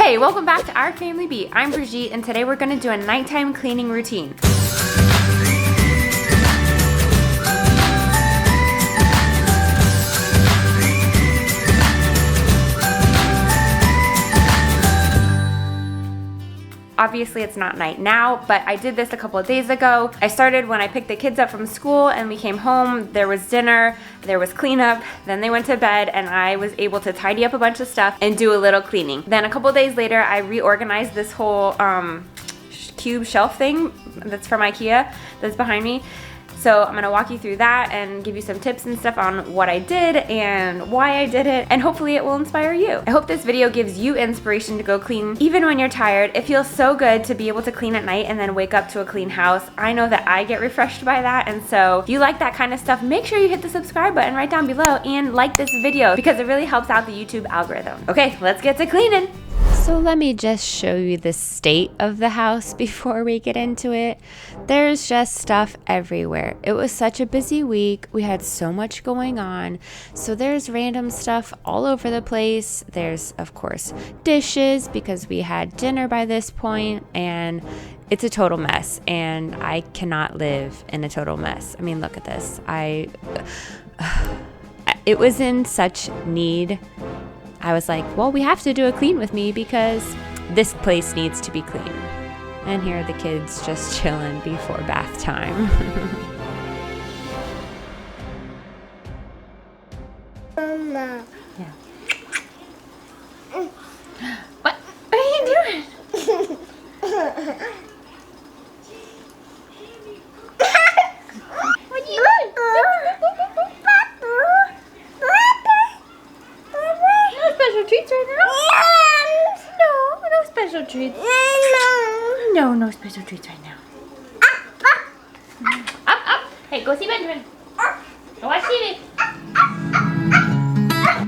Hey, welcome back to Our Family Beat. I'm Brigitte, and today we're gonna do a nighttime cleaning routine. Obviously it's not night now, but I did this a couple of days ago. I started when I picked the kids up from school and we came home. There was dinner, there was cleanup, then they went to bed, and I was able to tidy up a bunch of stuff and do a little cleaning. Then a couple of days later, I reorganized this whole cube shelf thing that's from IKEA that's behind me. So I'm gonna walk you through that and give you some tips and stuff on what I did and why I did it, and hopefully it will inspire you. I hope this video gives you inspiration to go clean even when you're tired. It feels so good to be able to clean at night and then wake up to a clean house. I know that I get refreshed by that, and so if you like that kind of stuff, make sure you hit the subscribe button right down below and like this video because it really helps out the YouTube algorithm. Okay, let's get to cleaning. So let me just show you the state of the house before we get into it. There's just stuff everywhere. It was such a busy week. We had so much going on. So there's random stuff all over the place. There's, of course, dishes because we had dinner by this point, and it's a total mess, and I cannot live in a total mess. I mean, look at this. It was in such need. I was like, well, we have to do a clean with me because this place needs to be clean. And here are the kids just chilling before bath time. Mama. Yeah. What are you doing? What are you doing? Special treats right now? No special treats. No special treats right now. Up. Hey, go see Benjamin. Go watch TV.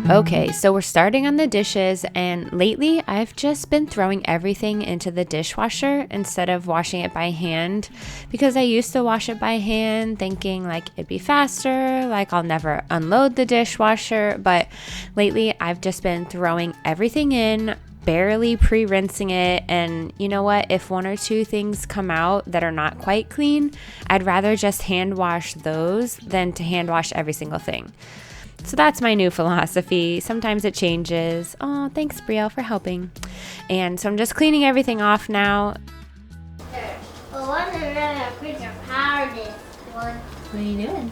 Okay, so we're starting on the dishes, and lately I've just been throwing everything into the dishwasher instead of washing it by hand, because I used to wash it by hand thinking like it'd be faster, like I'll never unload the dishwasher, but lately I've just been throwing everything in, barely pre-rinsing it, and you know what, if one or two things come out that are not quite clean, I'd rather just hand wash those than to hand wash every single thing. So that's my new philosophy. Sometimes it changes. Oh, thanks, Brielle, for helping. And so I'm just cleaning everything off now. Well, one of them pretty power this one. What are you doing?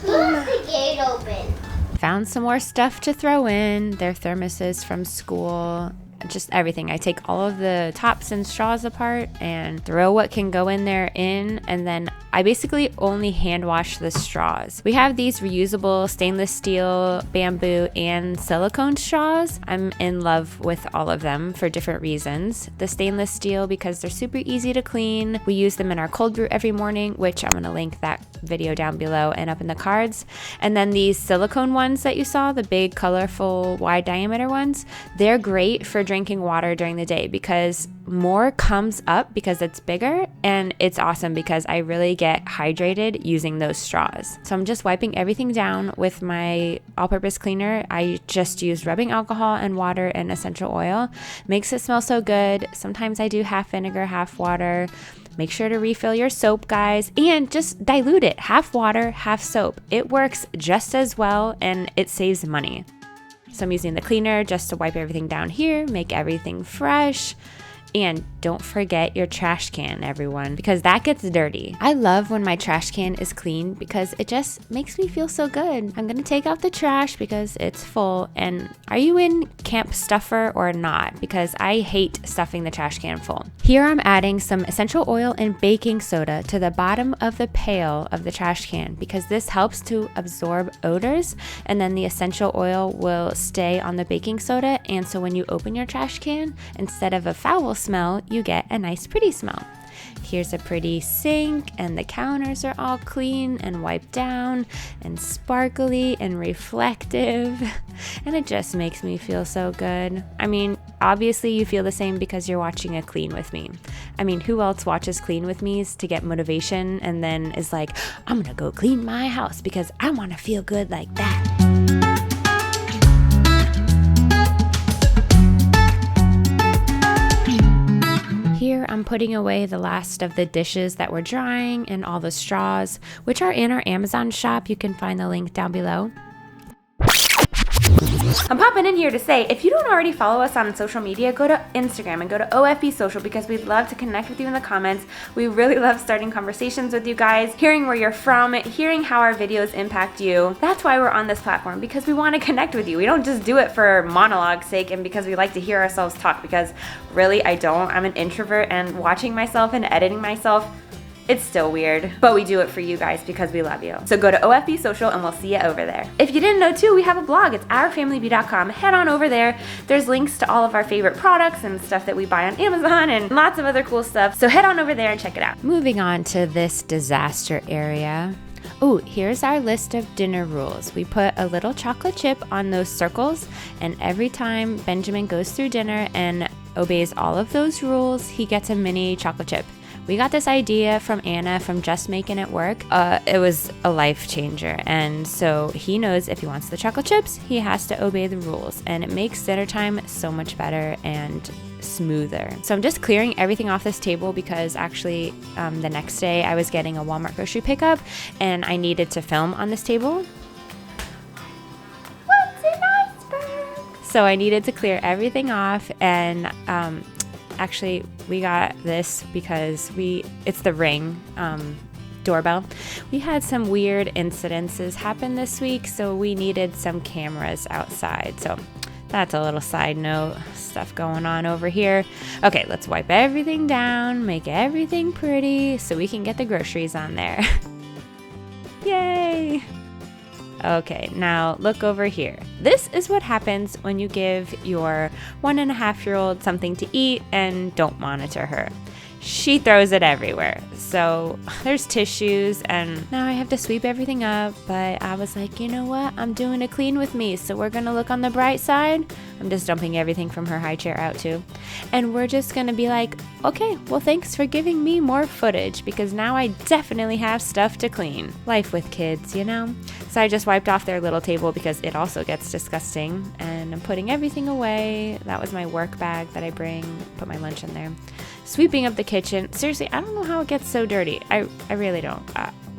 Who's the gate open? Found some more stuff to throw in. Their thermoses from school. Just everything. I take all of the tops and straws apart and throw what can go in there in, and then I basically only hand wash the straws. We have these reusable stainless steel, bamboo, and silicone straws. I'm in love with all of them for different reasons. The stainless steel because they're super easy to clean. We use them in our cold brew every morning, which I'm gonna link that video down below and up in the cards. And then these silicone ones that you saw, the big, colorful, wide diameter ones, they're great for drinking water during the day because more comes up because it's bigger, and it's awesome because I really get hydrated using those straws. So I'm just wiping everything down with my all-purpose cleaner. I just use rubbing alcohol and water and essential oil. Makes it smell so good. Sometimes I do half vinegar, half water. Make sure to refill your soap, guys, and just dilute it. Half water, half soap. It works just as well, and it saves money. So I'm using the cleaner just to wipe everything down here, make everything fresh. And don't forget your trash can, everyone, because that gets dirty. I love when my trash can is clean because it just makes me feel so good. I'm gonna take out the trash because it's full. And are you in camp stuffer or not? Because I hate stuffing the trash can full. Here I'm adding some essential oil and baking soda to the bottom of the pail of the trash can because this helps to absorb odors, and then the essential oil will stay on the baking soda. And so when you open your trash can, instead of a foul smell, you get a nice pretty smell. Here's a pretty sink, and the counters are all clean and wiped down and sparkly and reflective, and it just makes me feel so good. I mean, obviously you feel the same because you're watching a clean with me. I mean, who else watches clean with me's to get motivation and then is like, I'm gonna go clean my house because I want to feel good like that. putting away the last of the dishes that were drying and all the straws, which are in our Amazon shop. You can find the link down below. I'm popping in here to say, if you don't already follow us on social media, go to Instagram and go to OFB Social, because we'd love to connect with you in the comments. We really love starting conversations with you guys, hearing where you're from, hearing how our videos impact you. That's why we're on this platform, because we want to connect with you. We don't just do it for monologue's sake and because we like to hear ourselves talk, because really I don't. I'm an introvert, and watching myself and editing myself, it's still weird, but we do it for you guys because we love you. So go to OFB Social and we'll see you over there. If you didn't know too, we have a blog. It's ourfamilybee.com. Head on over there. There's links to all of our favorite products and stuff that we buy on Amazon and lots of other cool stuff. So head on over there and check it out. Moving on to this disaster area. Oh, here's our list of dinner rules. We put a little chocolate chip on those circles, and every time Benjamin goes through dinner and obeys all of those rules, he gets a mini chocolate chip. We got this idea from Anna from Just Making It Work. It was a life changer. And so he knows if he wants the chocolate chips, he has to obey the rules. And it makes dinner time so much better and smoother. So I'm just clearing everything off this table because actually the next day I was getting a Walmart grocery pickup and I needed to film on this table. What's an iceberg? So I needed to clear everything off, and actually, we got this because it's the Ring doorbell. We had some weird incidences happen this week, so we needed some cameras outside. So that's a little side note, stuff going on over here. Okay, let's wipe everything down, make everything pretty so we can get the groceries on there. Yay! Okay, now look over here. This is what happens when you give your 1.5-year-old something to eat and don't monitor her. She throws it everywhere. So there's tissues, and now I have to sweep everything up, but I was like, you know what? I'm doing a clean with me, so we're gonna look on the bright side. I'm just dumping everything from her high chair out too. And we're just gonna be like, okay, well, thanks for giving me more footage, because now I definitely have stuff to clean. Life with kids, you know? So I just wiped off their little table because it also gets disgusting, and I'm putting everything away. That was my work bag that I bring, put my lunch in there. Sweeping up the kitchen. Seriously, I don't know how it gets so dirty. I really don't.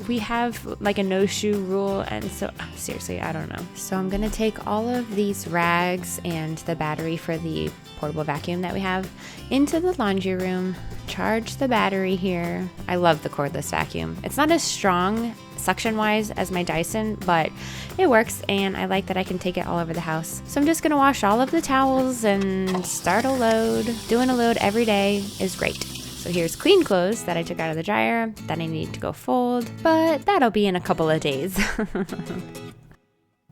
We have like a no shoe rule, and so seriously, I don't know. So I'm gonna take all of these rags and the battery for the portable vacuum that we have into the laundry room, charge the battery here. I love the cordless vacuum. It's not as strong suction wise as my Dyson, but it works, and I like that I can take it all over the house. So I'm just gonna wash all of the towels and start a load. Doing a load every day is great. So here's clean clothes that I took out of the dryer that I need to go fold, but that'll be in a couple of days.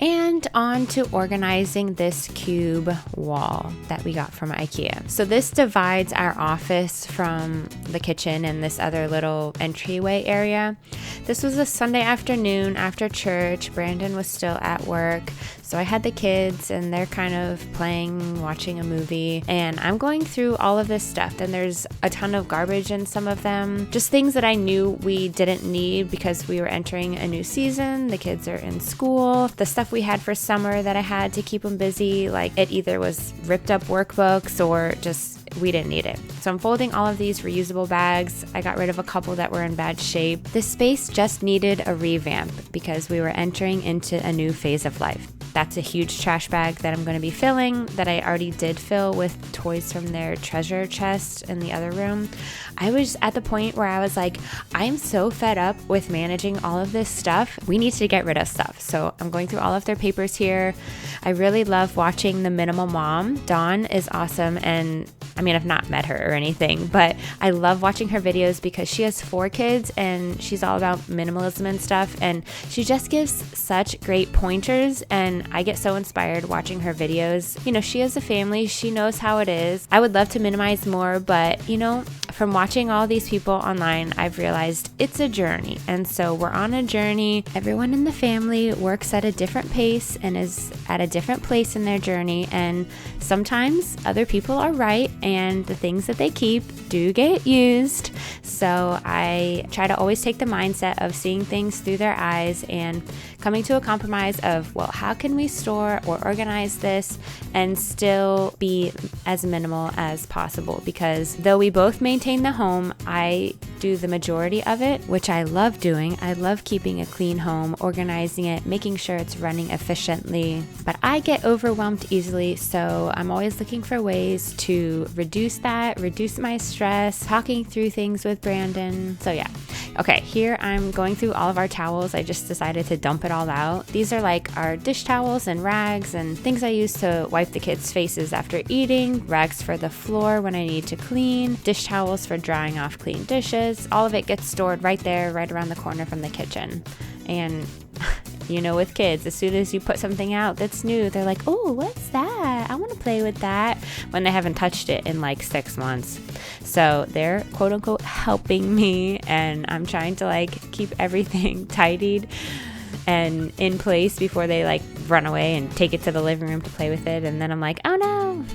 And on to organizing this cube wall that we got from IKEA. So this divides our office from the kitchen and this other little entryway area. This was a Sunday afternoon after church. Brandon was still at work. So I had the kids and they're kind of playing, watching a movie, and I'm going through all of this stuff, and there's a ton of garbage in some of them. Just things that I knew we didn't need because we were entering a new season. The kids are in school. The stuff we had for summer that I had to keep them busy, like it either was ripped up workbooks or just we didn't need it. So I'm folding all of these reusable bags. I got rid of a couple that were in bad shape. This space just needed a revamp because we were entering into a new phase of life. That's a huge trash bag that I'm going to be filling, that I already did fill with toys from their treasure chest in the other room. I was at the point where I was like, I'm so fed up with managing all of this stuff. We need to get rid of stuff. So I'm going through all of their papers here. I really love watching The Minimal Mom. Dawn is awesome, and I mean, I've not met her or anything, but I love watching her videos because she has 4 kids and she's all about minimalism and stuff, and she just gives such great pointers, and I get so inspired watching her videos. You know, she has a family, she knows how it is. I would love to minimize more, but you know, from watching all these people online, I've realized it's a journey, and so we're on a journey. Everyone in the family works at a different pace and is at a different place in their journey, and sometimes other people are right and the things that they keep do get used. So I try to always take the mindset of seeing things through their eyes and coming to a compromise of, well, how can we store or organize this and still be as minimal as possible? Because though we both maintain the home, I do the majority of it, which I love doing. I love keeping a clean home, organizing it, making sure it's running efficiently, but I get overwhelmed easily, so I'm always looking for ways to reduce that, reduce my stress, talking through things with Brandon. So yeah. Okay, here I'm going through all of our towels. I just decided to dump it all out. These are like our dish towels and rags and things I use to wipe the kids' faces after eating, rags for the floor when I need to clean, dish towels for drying off clean dishes. All of it gets stored right there, right around the corner from the kitchen. And you know, with kids, as soon as you put something out that's new, they're like, oh, what's that? I want to play with that, when they haven't touched it in like 6 months. So they're quote unquote helping me, and I'm trying to like keep everything tidied and in place before they like run away and take it to the living room to play with it. And then I'm like, oh no.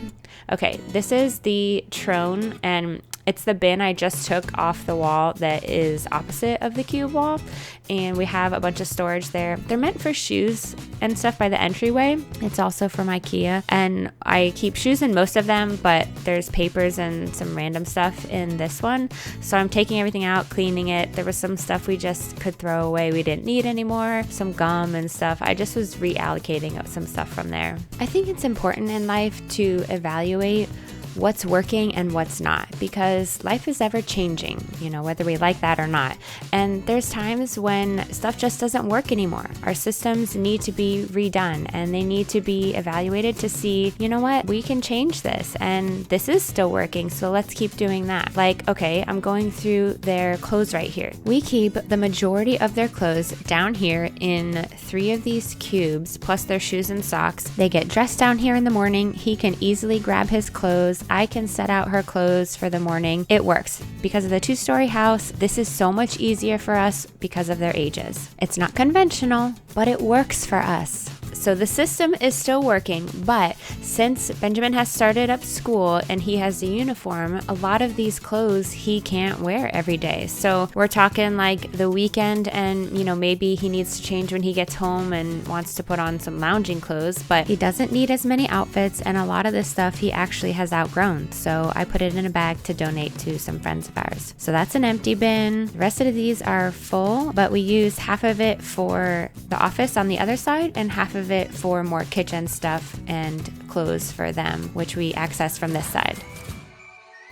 Okay, this is the Trone, and it's the bin I just took off the wall that is opposite of the cube wall, and we have a bunch of storage there. They're meant for shoes and stuff by the entryway. It's also from IKEA, and I keep shoes in most of them, but there's papers and some random stuff in this one. So I'm taking everything out, cleaning it. There was some stuff we just could throw away we didn't need anymore, some gum and stuff. I just was reallocating some stuff from there. I think it's important in life to evaluate what's working and what's not, because life is ever changing, you know, whether we like that or not. And there's times when stuff just doesn't work anymore. Our systems need to be redone, and they need to be evaluated to see, you know what, we can change this, and this is still working, so let's keep doing that. Like, okay, I'm going through their clothes right here. We keep the majority of their clothes down here in 3 of these cubes, plus their shoes and socks. They get dressed down here in the morning. He can easily grab his clothes. I can set out her clothes for the morning. It works. Because of the 2-story house, this is so much easier for us because of their ages. It's not conventional, but it works for us. So the system is still working, but since Benjamin has started up school and he has the uniform, a lot of these clothes he can't wear every day. So we're talking like the weekend, and you know, maybe he needs to change when he gets home and wants to put on some lounging clothes, but he doesn't need as many outfits, and a lot of this stuff he actually has outgrown. So I put it in a bag to donate to some friends of ours. So that's an empty bin. The rest of these are full, but we use half of it for the office on the other side and half of it for more kitchen stuff and clothes for them, which we access from this side.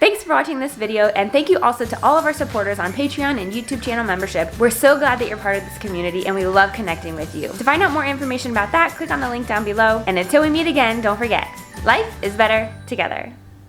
Thanks for watching this video, and thank you also to all of our supporters on Patreon and YouTube channel membership. We're so glad that you're part of this community, and we love connecting with you. To find out more information about that, click on the link down below. And until we meet again, don't forget, life is better together.